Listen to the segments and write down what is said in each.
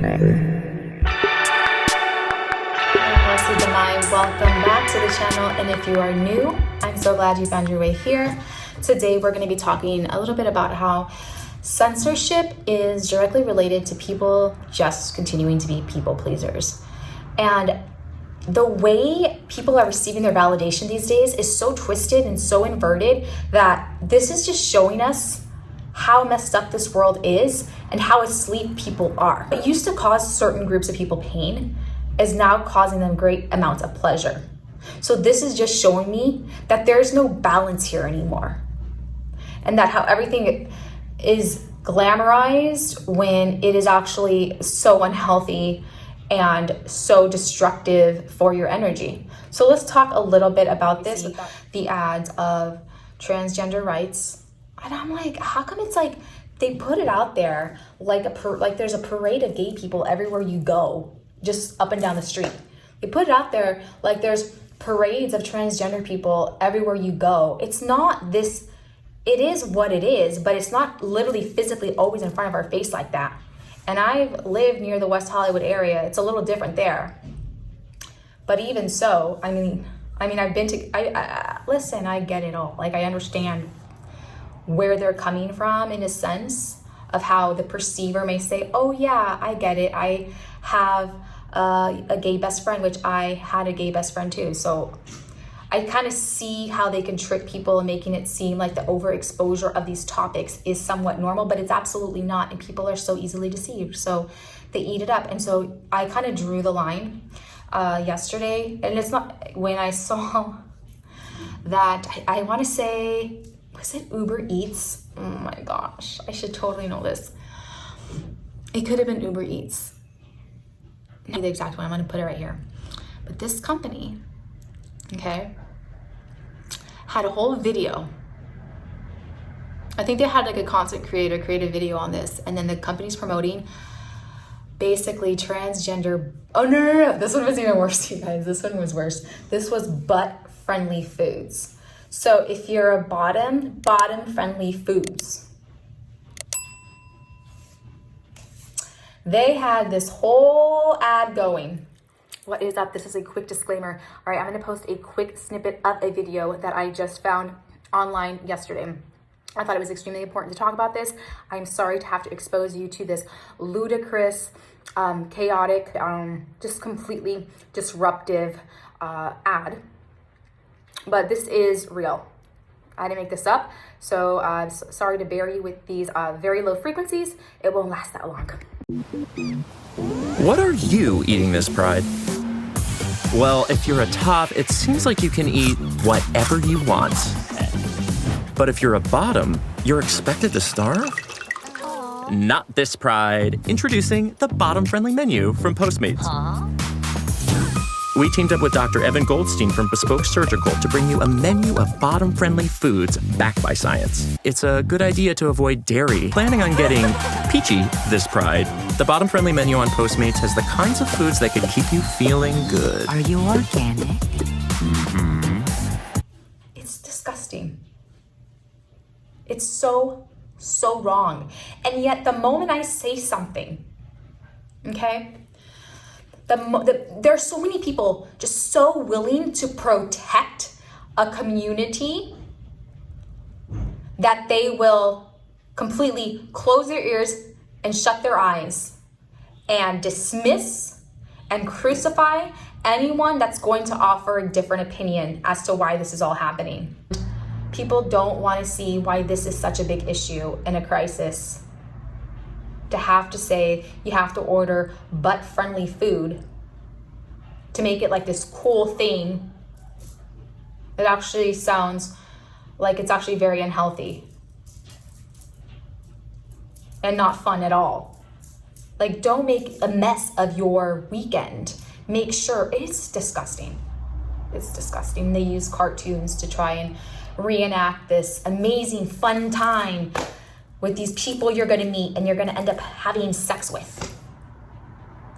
today. I'm Damai. Welcome back to the channel, and if you are new, I'm so glad you found your way here. Today we're going to be talking a little bit about how censorship is directly related to people just continuing to be people pleasers. And the way people are receiving their validation these days is so twisted and so inverted that this is just showing us how messed up this world is and how asleep people are. What used to cause certain groups of people pain is now causing them great amounts of pleasure. So this is just showing me that there's no balance here anymore, and that how everything is glamorized when it is actually so unhealthy and so destructive for your energy. So let's talk a little bit about this, the ads of transgender rights. And I'm like, how come it's like they put it out there like there's a parade of gay people everywhere you go, just up and down the street. They put it out there like there's parades of transgender people everywhere you go. It's not this, it is what it is, but it's not literally physically always in front of our face like that. And I've lived near the West Hollywood area. It's a little different there. But even so, I mean, I've been to, listen, I get it all. Like, I understand where they're coming from in a sense of how the perceiver may say, oh yeah, I get it. I have a gay best friend, which I had a gay best friend too. So I kind of see how they can trick people and making it seem like the overexposure of these topics is somewhat normal, but it's absolutely not. And people are so easily deceived. So they eat it up. And so I kind of drew the line yesterday. And it's not, when I saw that, I want to say, was it Uber Eats? Oh my gosh, I should totally know this. It could have been Uber Eats. Not the exact one, I'm gonna put it right here. But this company, okay, had a whole video. I think they had like a content creator create a video on this, and then the company's promoting basically transgender, oh no, this one was even worse, you guys. This one was worse. This was butt-friendly foods. So if you're a bottom-friendly foods, they had this whole ad going. What is up? This is a quick disclaimer. All right, I'm gonna post a quick snippet of a video that I just found online yesterday. I thought it was extremely important to talk about this. I'm sorry to have to expose you to this ludicrous, chaotic, just completely disruptive ad. But this is real. I didn't make this up. So sorry to bear you with these very low frequencies. It won't last that long. What are you eating this pride? Well, if you're a top, it seems like you can eat whatever you want. But if you're a bottom, you're expected to starve? Not this pride. Introducing the bottom-friendly menu from Postmates. We teamed up with Dr. Evan Goldstein from Bespoke Surgical to bring you a menu of bottom-friendly foods backed by science. It's a good idea to avoid dairy. Planning on getting peachy this pride, the bottom-friendly menu on Postmates has the kinds of foods that could keep you feeling good. Are you organic? Mm-hmm. It's disgusting. It's so wrong. And yet the moment I say something, okay, there are so many people just so willing to protect a community that they will completely close their ears and shut their eyes and dismiss and crucify anyone that's going to offer a different opinion as to why this is all happening. People don't want to see why this is such a big issue and a crisis. To have to say you have to order butt-friendly food to make it like this cool thing, it actually sounds like it's actually very unhealthy and not fun at all. Like, don't make a mess of your weekend. Make sure, it's disgusting. It's disgusting. They use cartoons to try and reenact this amazing fun time with these people you're gonna meet and you're gonna end up having sex with.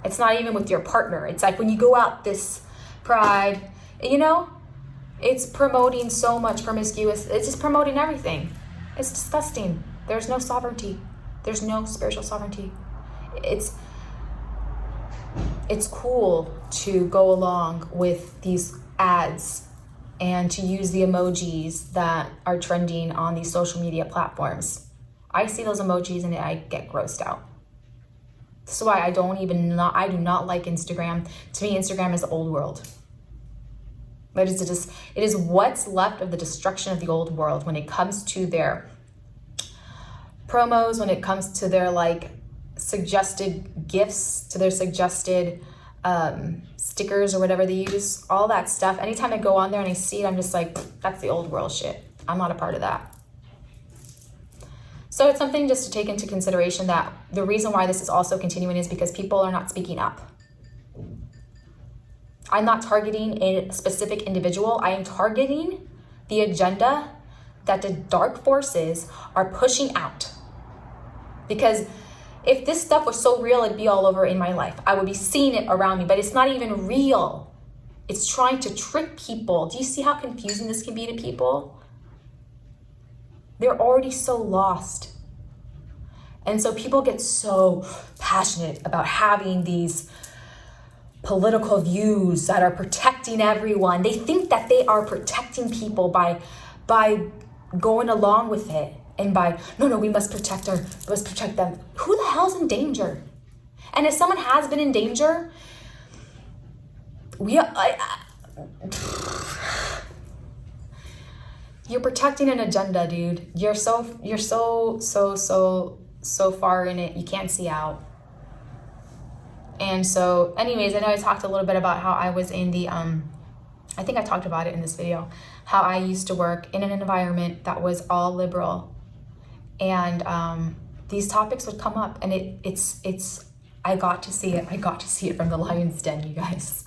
It's not even with your partner. It's like when you go out this pride, you know, it's promoting so much promiscuous. It's just promoting everything. It's disgusting. There's no sovereignty. There's no spiritual sovereignty. It's it's cool to go along with these ads and to use the emojis that are trending on these social media platforms. I see those emojis and I get grossed out. This is why I do not like Instagram. To me, Instagram is the old world. But it is what's left of the destruction of the old world when it comes to their promos, when it comes to their like suggested gifts, to their suggested stickers or whatever they use, all that stuff. Anytime I go on there and I see it, I'm just like, that's the old world shit. I'm not a part of that. So it's something just to take into consideration that the reason why this is also continuing is because people are not speaking up. I'm not targeting a specific individual. I am targeting the agenda that the dark forces are pushing out. Because if this stuff was so real, it'd be all over in my life. I would be seeing it around me, but it's not even real. It's trying to trick people. Do you see how confusing this can be to people? They're already so lost. And so people get so passionate about having these political views that are protecting everyone. They think that they are protecting people by going along with it and by, no, we must protect them. Who the hell's in danger? And if someone has been in danger, you're protecting an agenda, dude. You're so far in it, you can't see out. And so anyways, I know I talked a little bit about how I was in the, I think I talked about it in this video, how I used to work in an environment that was all liberal. And these topics would come up and I got to see it. I got to see it from the lion's den, you guys.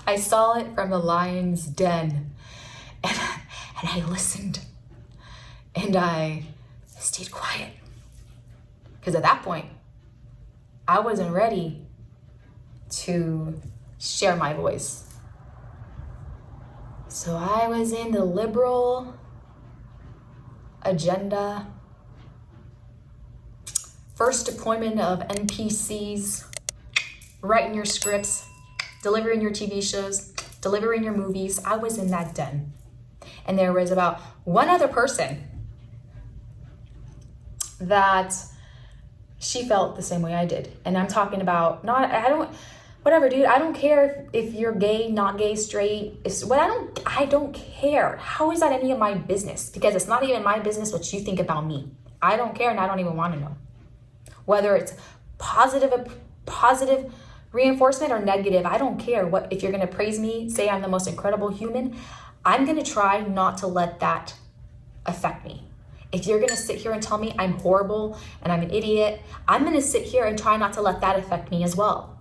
I saw it from the lion's den and I listened and I stayed quiet. Because at that point, I wasn't ready to share my voice. So I was in the liberal agenda. First deployment of NPCs, writing your scripts, delivering your TV shows, delivering your movies. I was in that den. And there was about one other person that she felt the same way I did. And I'm talking about whatever, dude. I don't care if you're gay, not gay, straight. I don't care. How is that any of my business? Because it's not even my business what you think about me. I don't care and I don't even want to know. Whether it's positive reinforcement or negative, I don't care. If you're going to praise me, say I'm the most incredible human, I'm going to try not to let that affect me. If you're going to sit here and tell me I'm horrible and I'm an idiot, I'm going to sit here and try not to let that affect me as well.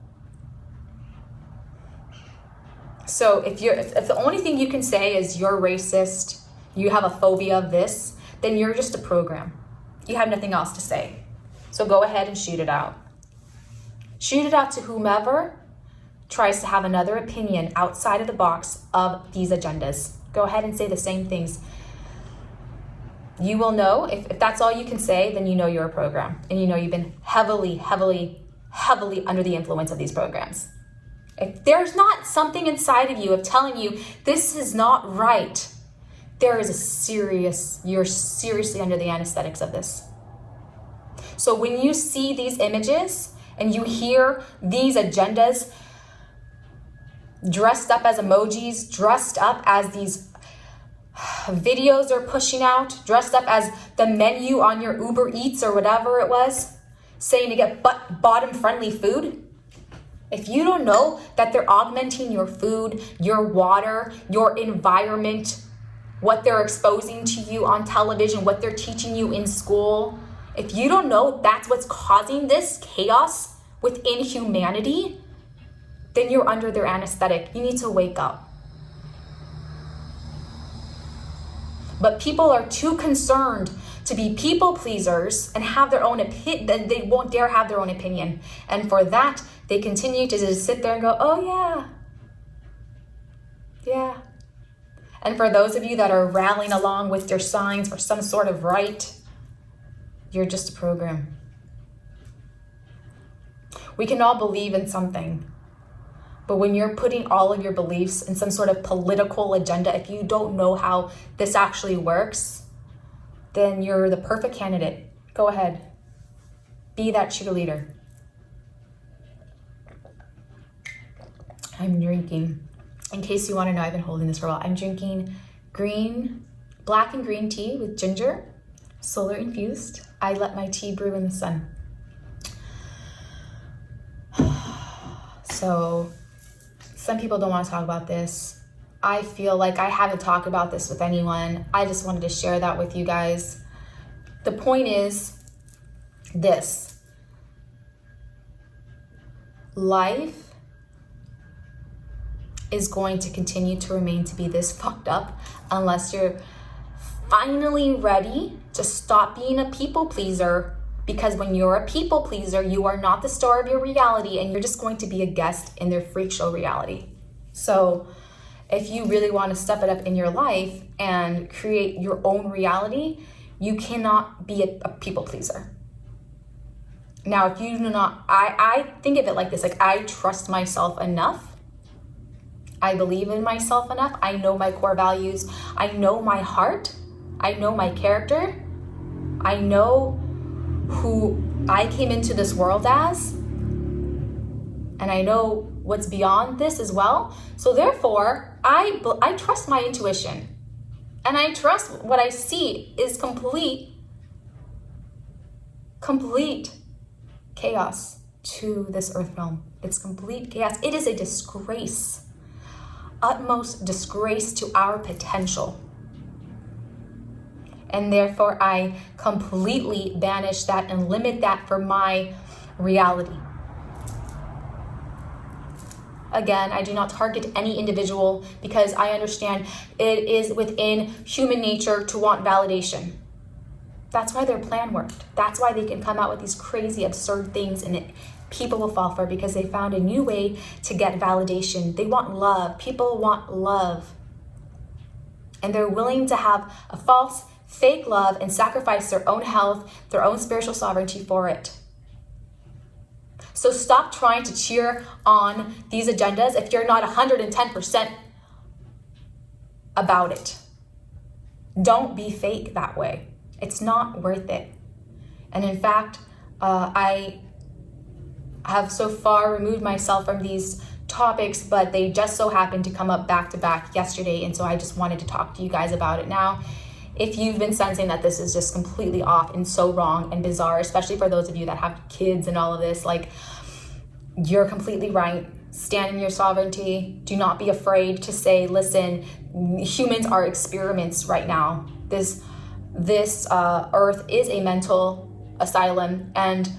So if the only thing you can say is you're racist, you have a phobia of this, then you're just a program. You have nothing else to say. So go ahead and shoot it out. Shoot it out to whomever tries to have another opinion outside of the box of these agendas. Go ahead and say the same things. You will know, if that's all you can say, then you know you're a program. And you know you've been heavily under the influence of these programs. If there's not something inside of you of telling you this is not right, you're seriously under the anesthetics of this. So when you see these images and you hear these agendas dressed up as emojis, dressed up as these videos are pushing out, dressed up as the menu on your Uber Eats or whatever it was, saying to get bottom-friendly food. If you don't know that they're augmenting your food, your water, your environment, what they're exposing to you on television, what they're teaching you in school, if you don't know that's what's causing this chaos within humanity, then you're under their anesthetic. You need to wake up. But people are too concerned to be people pleasers and have their own opinion. They won't dare have their own opinion. And for that, they continue to just sit there and go, oh yeah. And for those of you that are rallying along with your signs for some sort of right, you're just a program. We can all believe in something. But when you're putting all of your beliefs in some sort of political agenda, if you don't know how this actually works, then you're the perfect candidate. Go ahead. Be that cheerleader. I'm drinking, in case you want to know, I've been holding this for a while. I'm drinking black and green tea with ginger, solar infused. I let my tea brew in the sun. So some people don't want to talk about this. I feel like I haven't talked about this with anyone. I just wanted to share that with you guys. The point is this. Life is going to continue to remain to be this fucked up unless you're finally ready to stop being a people pleaser. Because when you're a people pleaser, you are not the star of your reality, and you're just going to be a guest in their freak show reality. So if you really want to step it up in your life and create your own reality, you cannot be a people pleaser. Now, if you do not, I think of it like this, like I trust myself enough. I believe in myself enough. I know my core values. I know my heart. I know my character. I know who I came into this world as. And I know what's beyond this as well. So therefore, I trust my intuition. And I trust what I see is complete chaos to this earth realm. It's complete chaos. It is a disgrace. Utmost disgrace to our potential. And therefore I completely banish that and limit that for my reality. Again, I do not target any individual because I understand it is within human nature to want validation. That's why their plan worked. That's why they can come out with these crazy, absurd things, and people will fall for it because they found a new way to get validation. They want love. People want love. And they're willing to have a false, fake love and sacrifice their own health, their own spiritual sovereignty for it. So stop trying to cheer on these agendas if you're not 110% about it. Don't be fake that way. It's not worth it. And in fact, I have so far removed myself from these topics, but they just so happened to come up back to back yesterday. And so I just wanted to talk to you guys about it now. If you've been sensing that this is just completely off and so wrong and bizarre, especially for those of you that have kids and all of this, like, you're completely right. Stand in your sovereignty. Do not be afraid to say, listen, humans are experiments right now. This earth is a mental asylum, and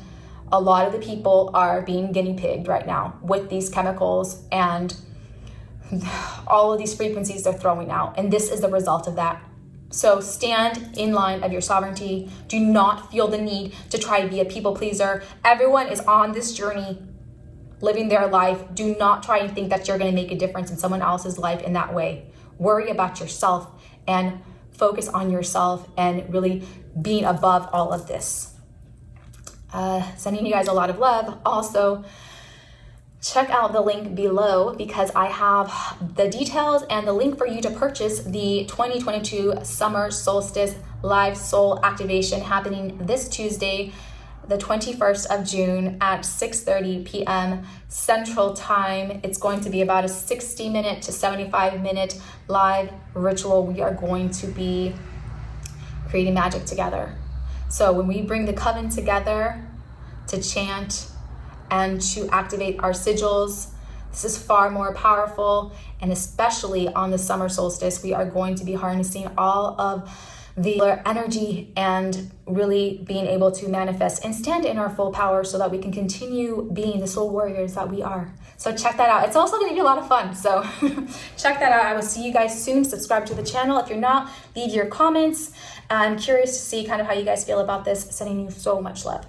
a lot of the people are being guinea pigged right now with these chemicals and all of these frequencies they're throwing out. And this is the result of that. So stand in line of your sovereignty. Do not feel the need to try to be a people pleaser. Everyone is on this journey, living their life. Do not try and think that you're going to make a difference in someone else's life in that way. Worry about yourself and focus on yourself and really being above all of this. Sending you guys a lot of love. Also, check out the link below because I have the details and the link for you to purchase the 2022 Summer Solstice Live Soul Activation happening this Tuesday, the 21st of June at 6:30 p.m. Central Time. It's going to be about a 60-minute to 75-minute live ritual. We are going to be creating magic together. So when we bring the coven together to chant and to activate our sigils, this is far more powerful. And especially on the summer solstice, we are going to be harnessing all of the energy and really being able to manifest and stand in our full power so that we can continue being the soul warriors that we are. So check that out. It's also going to be a lot of fun. So check that out. I will see you guys soon. Subscribe to the channel. If you're not, leave your comments. I'm curious to see kind of how you guys feel about this. Sending you so much love.